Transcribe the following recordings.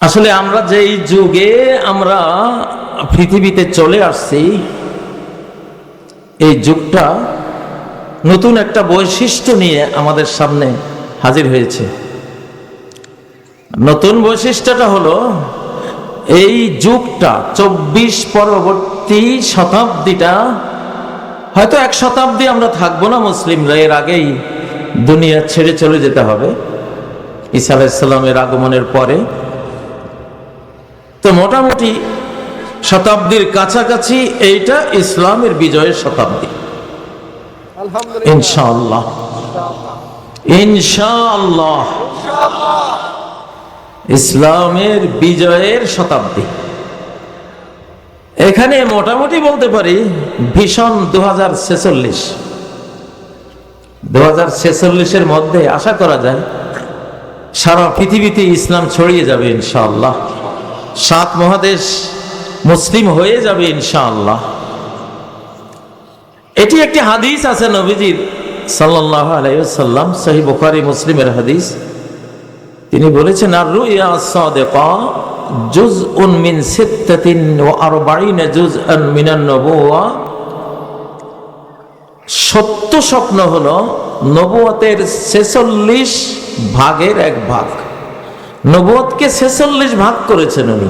আসলে আমরা যেই যুগে আমরা পৃথিবীতে চলে আসছি, এই যুগটা নতুন একটা বৈশিষ্ট্য নিয়ে আমাদের সামনে হাজির হয়েছে। নতুন বৈশিষ্ট্যটা হলো এই যুগটা 24 পরবর্তী শতাব্দীটা, হয়তো 1 শতাব্দী আমরা থাকবো না মুসলিমরা, এর আগেই দুনিয়া ছেড়ে চলে যেতে হবে ঈসা আলাইহিস সালামের আগমনের পরে। তো মোটামুটি শতাব্দীর কাছাকাছি এইটা ইসলামের বিজয়ের শতাব্দী, ইনশাআল্লাহ ইনশাআল্লাহ ইসলামের বিজয়ের শতাব্দী। এখানে মোটামুটি বলতে পারি ভীষণ 2046 মধ্যে আশা করা যায় সারা পৃথিবীতে ইসলাম ছড়িয়ে যাবে ইনশাআল্লাহ। 7 মহাদেশ মুসলিম হয়ে যাবে ইনশাআল্লাহ। এটি একটি হাদিস আছে নবীজির সাল্লাল্লাহু আলাইহি ওয়াসাল্লাম, সহিহ বুখারী মুসলিমের হাদিস। তিনি বলেছেন, আর রুইয়া সাদিকা জুজউন মিন 46 জুজআন মিনান নবুওয়া। সত্য স্বপ্ন হলো নবুয়তের 46 ভাগের 1 ভাগ। নবুয়তকে 46 ভাগ করেছেন উনি।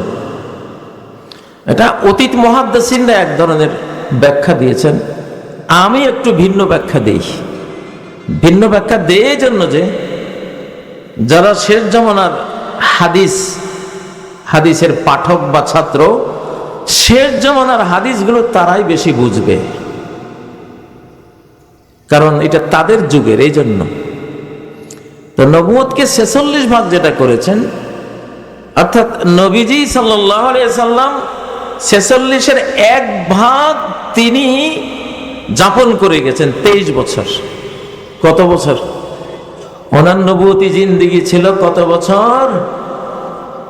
এটা অতীত মুহাদ্দিসিনরা এক ধরনের ব্যাখ্যা দিয়েছেন, আমি একটু ভিন্ন ব্যাখ্যা দিই। ভিন্ন ব্যাখ্যা দেই এই জন্য যে যারা শেষ জামানার হাদিসের পাঠক বা ছাত্র, শেষ জামানার হাদিসগুলো তারাই বেশি বুঝবে, কারণ এটা তাদের যুগের, এই জন্য। তো নবুয়তকে 46 ভাগ যেটা করেছেন, অর্থাৎ নবীজি সাল্লাল্লাহু আলাইহি সাল্লাম 46-এর 1 ভাগ তিনি যাপন করে গেছেন 23 বছর। কত বছর? ওনার নবুয়তি জিন্দেগি ছিল কত বছর?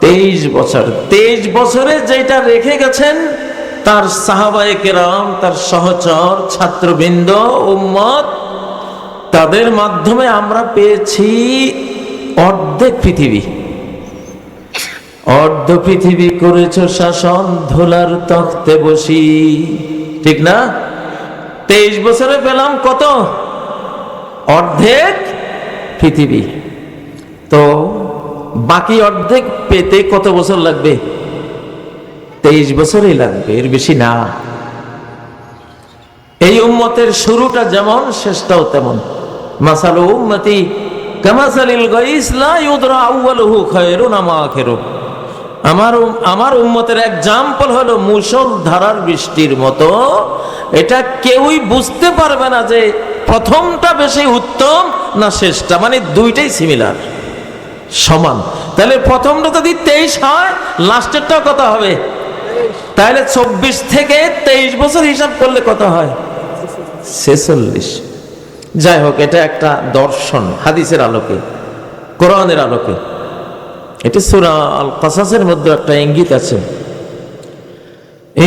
23 বছর। 23 বছরে যেটা রেখে গেছেন তার সাহাবায়ে কেরাম, তার সহচর, ছাত্রবৃন্দ, উম্মত, তাদের মাধ্যমে আমরা পেয়েছি অর্ধেক পৃথিবী। অর্ধ পৃথিবী করেছ শাসন ধুলার তখতে বসি, ঠিক না? 23 বছরে পেলাম কত? অর্ধেক পৃথিবী। তো বাকি অর্ধেক পেতে কত বছর লাগবে? 23 বছরই লাগবে, এর বেশি না। এই উম্মতের শুরুটা যেমন শেষটাও তেমন। মাসালু উম্মতি কামাসালিল গাইস লা ইউদরা আউয়ালুহু খায়রুন আমা আখিরু। আমার উম্মতের এক্সাম্পল হলো মুষল ধারার বৃষ্টির মতো। এটা কেউই বুঝতে পারবে না যে প্রথমটা বেশি উত্তম না শেষটা, মানে দুইটাই সিমিলার, সমান। তাহলে প্রথমটা যদি 23 হয়, লাস্টেরটাও কত হবে? তাহলে 24 থেকে 23 বছর হিসাব করলে কত হয়? 46। যাই হোক, এটা একটা দর্শন হাদিসের আলোকে, কোরআনের আলোকে। এটা সূরা আল কাসাসের মধ্যে একটা ইঙ্গিত আছে,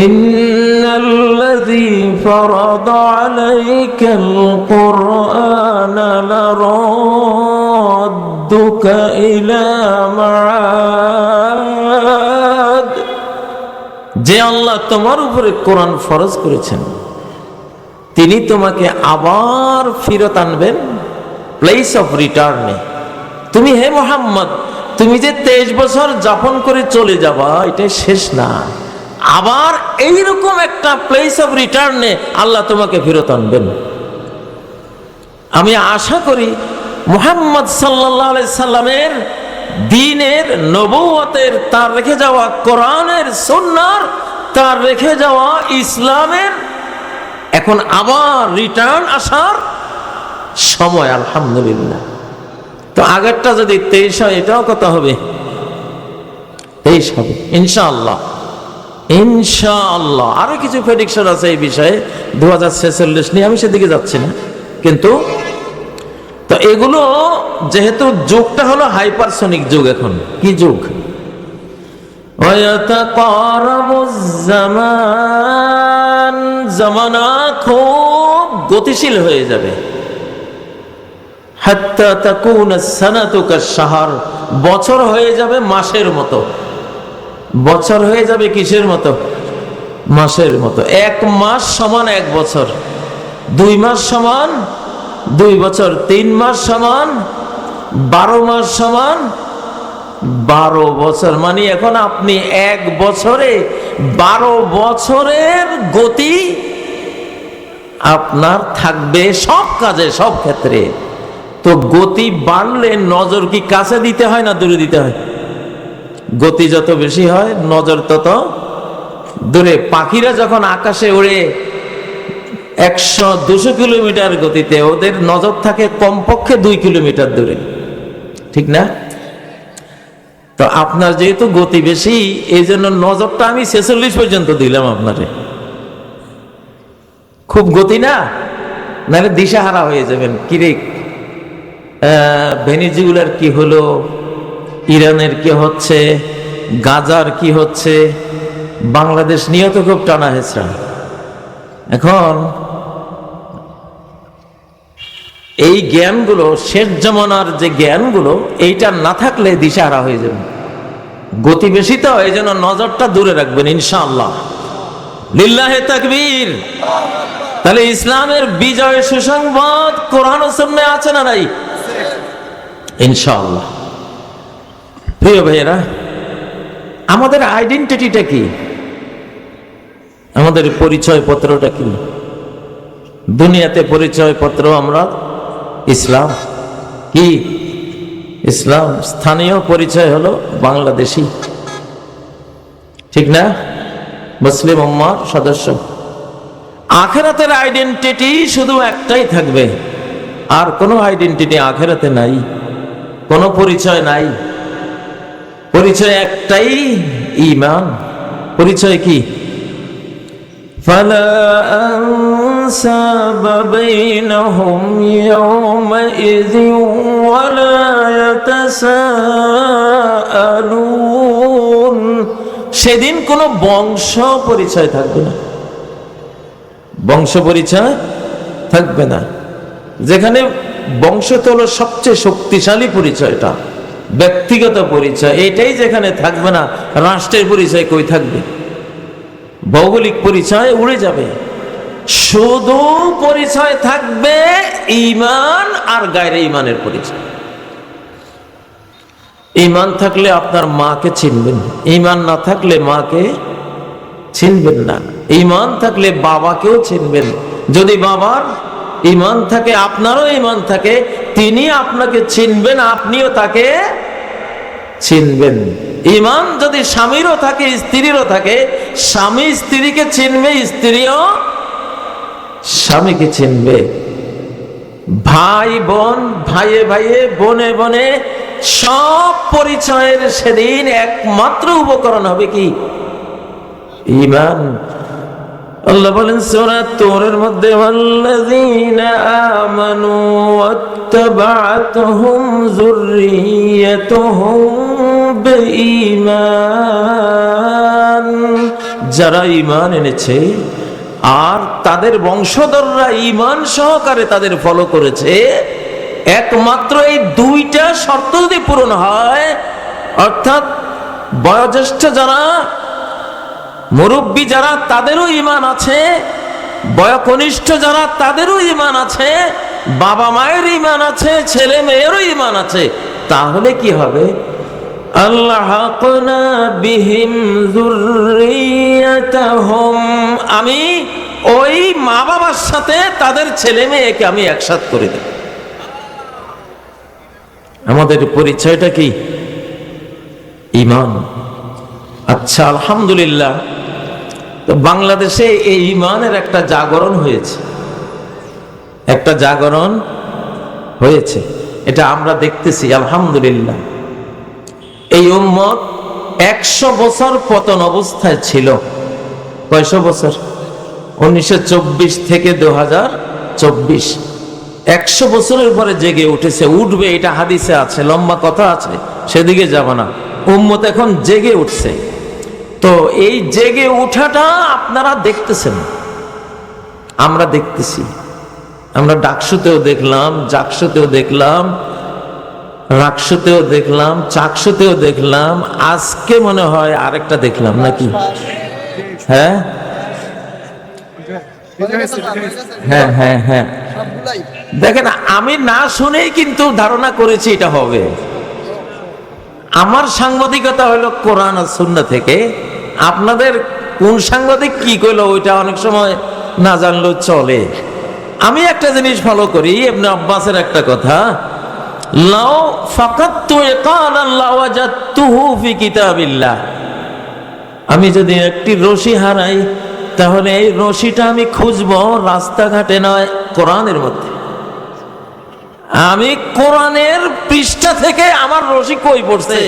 ইন্নাল্লাযী ফারাদা আলাইকাল কুরআনা লারাদ্দুকা ইলা মাআদ। যে আল্লাহ তোমার উপরে কোরআন ফরজ করেছেন, তিনি তোমাকে আবার ফিরত আনবেন প্লেস অফ রিটার্নে। তুমি হে মুহাম্মদ, তুমি যে 23 বছর যাপন করে চলে যাবা, এটাই শেষ না। আবার এইরকম একটা প্লেস অফ রিটার্নে আল্লাহ তোমাকে ফিরত আনবেন। আমি আশা করি মুহাম্মদ সাল্লাল্লাহু আলাইহি সাল্লামের দ্বীনের, নবুয়তের, তার রেখে যাওয়া কোরআনের, সুন্নাহর, তার রেখে যাওয়া ইসলামের এখন আবার রিটার্ন আসার সময়, আলহামদুলিল্লাহ। তো আগেরটা যদি 23 হয়, এটাও কত হবে? 23 হবে ইনশাআল্লাহ। ইনশাআল্লাহ আরো কিছু প্রেডিকশন আছে এই বিষয়ে 2046 নিয়ে, আমি সেদিকে যাচ্ছি না। কিন্তু তো এগুলো যেহেতু যুগটা হলো হাইপারসনিক যুগ, এখন কি যুগ? জামানা খুব গতিশীল হয়ে যাবে। হাত্তা তাকুনা সানাতু কাশ-শাহর, বছর হয়ে যাবে মাসের মতো। বছর হয়ে যাবে কিসের মতো? মাসের মতো। 1 মাস সমান 1 বছর, 2 মাস সমান 2 বছর, 3 মাস সমান 12 মাস সমান 12 বছর। মানে এখন আপনি 1 বছরে 12 বছরের গতি আপনার থাকবে সব কাজে, সব ক্ষেত্রে। তো গতি বাড়লে নজর কি কাছে দিতে হয় না দূরে দিতে হয়? গতি যত বেশি হয় নজর তত দূরে। পাখিরা যখন আকাশে উড়ে 100-200 কিলোমিটার গতিতে, ওদের নজর থাকে কমপক্ষে 2 কিলোমিটার দূরে, ঠিক না? তো আপনার যেহেতু গতি বেশি, এই জন্য নজরটা আমি 46 পর্যন্ত দিলাম আপনারে। খুব গতি না, নাহলে দিশাহারা হয়ে যাবেন। কিরে ভেনিজুয়েলার কি হলো, ইরানের কি হচ্ছে, গাজার কি হচ্ছে, বাংলাদেশ নিয়ে তো খুব টানা হেঁচড়া। এখন এই জ্ঞানগুলো, শেষ জমানার যে জ্ঞানগুলো, এইটা না থাকলে দিশাহারা হয়ে যাবে। গতি বেশি তো, এই জন্য নজরটা দূরে রাখবেন ইনশাআল্লাহ। লিল্লাহে তাকবীর। তাহলে ইসলামের বিজয় সুসংবাদ কোরআন ও সুন্নাহে আছে না নাই? ইনশাআল্লাহ। প্রিয় ভাইয়েরা, আমাদের আইডেন্টিটিটা কি? আমাদের পরিচয় পত্রটা কি? দুনিয়াতে পরিচয় পত্র আমরা ইসলাম। কি ইসলাম? স্থানীয় পরিচয় হলো বাংলাদেশী, ঠিক না? মুসলিম উম্মার সদস্য। আখিরাতের আইডেন্টিটি শুধু একটাই থাকবে, আর কোনো আইডেন্টিটি আখিরাতে নাই, কোনো পরিচয় নাই। পরিচয় একটাই, ঈমান। পরিচয় কি? ফালা আনসাবা বাইনাহুম ইয়াওমাইযিন ওয়ালা ইয়াতাসাআলুন। সেদিন কোনো বংশ পরিচয় থাকবে না, বংশ পরিচয় থাকবে না। যেখানে বংশ তো হলো সবচেয়ে শক্তিশালী পরিচয়টা, ব্যক্তিগত পরিচয়, এটাই যেখানে থাকবে না, রাষ্ট্রের পরিচয় কই থাকবে? ভৌগোলিক পরিচয় উড়ে যাবে। শুধু পরিচয় থাকবে ঈমান আর গায়রে ঈমানের পরিচয়। ঈমান থাকলে আপনার মাকে চিনবেন, ঈমান না থাকলে মাকে চিনবেন না। ঈমান থাকলে বাবাকেও চিনবেন। যদি বাবার ঈমান থাকে, আপনারও ঈমান থাকে, তিনি আপনাকে চিনবেন, আপনিও তাকে চিনবেন। ঈমান যদি স্বামীরও থাকে, স্ত্রীরও থাকে, স্বামী স্ত্রীকে চিনবে, স্ত্রীও স্বামীকে চিনবে। ভাই বোন, ভাইয়ে ভাইয়ে, বোনে বনে, সব পরিচয়ের সেদিন একমাত্র উপকরণ হবে কি? ঈমান। আল্লাহ বলেন সূরা তূরের মধ্যে, ওয়াল্লাযীনা আমানু ওয়াত্তাবা'আতহুম যুররিয়াতুহুম বিঈমান। যারা ঈমান এনেছে আর তাদের বংশধররা ঈমান সহকারে তাদের ফলো করেছে, একমাত্র এই 2টা শর্ত যদি পূরণ হয়, অর্থাৎ বয়োজ্যেষ্ঠ যারা, মুরব্বী যারা, তাদেরও ঈমান আছে, বয়কনিষ্ঠ যারা, তাদেরও ঈমান আছে, বাবা মায়ের ঈমান আছে, ছেলে মেয়েরও ঈমান আছে, তাহলে কি হবে? আল্লাহনা বিহিম যুররিয়াতাহুম, আমি ওই মা বাবার সাথে তাদের ছেলে মেয়েকে আমি একসাথ করে দেব। আমাদের পরিচয়টা কি? ঈমান। আচ্ছা, আলহামদুলিল্লাহ। তো বাংলাদেশে এই ঈমানের একটা জাগরণ হয়েছে, একটা জাগরণ হয়েছে, এটা আমরা দেখতেছি আলহামদুলিল্লাহ। এই উম্মত 100 বছর পতন অবস্থায় ছিল। কয়শো বছর? 1924 থেকে 2024, 100 বছরের পরে জেগে উঠেছে। উঠবে, এটা হাদিসে আছে, লম্বা কথা আছে, সেদিকে যাব না। উম্মত এখন জেগে উঠছে। তো এই জেগে উঠাটা আপনারা দেখতেছেন, আমরা দেখতেছি। আমরা ডাকসুতেও দেখলাম, জাকসুতেও দেখলাম, রাকসুতেও দেখলাম, চাকসুতেও দেখলাম, আজকে মনে হয় আরেকটা দেখলাম নাকি? হ্যাঁ হ্যাঁ হ্যাঁ হ্যাঁ, দেখেন আমি না শুনেই কিন্তু ধারণা করেছি এটা হবে। আমার সাংবাদিকতা হলো কোরআন আর সুন্নাহ থেকে। আপনাদের কোন সাংবাদিক কি কইলো ওইটা অনেক সময় না জানলেও চলে। আমি একটা জিনিস ফলো করি, ইবনে আব্বাসের একটা কথা, লাউ ফাকাততু ইকানান লাওয়াজাদতুহু ফি কিতাবিল্লাহ। আমি যদি একটি রশি হারাই তাহলে এই রশিটা আমি খুঁজবো রাস্তাঘাটে নয়, কোরআনের মধ্যে। আমি কোরআনের পৃষ্ঠা থেকে আমার রশি কই পড়ছে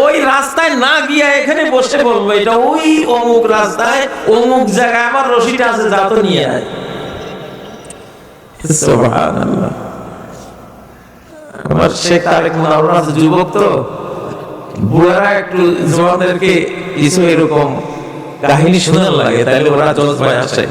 ওই রাস্তায় না গিয়ে এখানে বসে বলবো এটা ওই অমুক রাস্তায় অমুক জায়গায় আমার রশিটা আছে, যা তো নিয়ে আয়। সুবহানাল্লাহ। আমার শেখ তারেক মুনাওয়ার আছে, যুবক তো, বুড়ারা একটু জওয়ানদেরকে কিছু এরকম কাহিনী শোনার লাগে, তাইলে ওরা জজবায় আসে।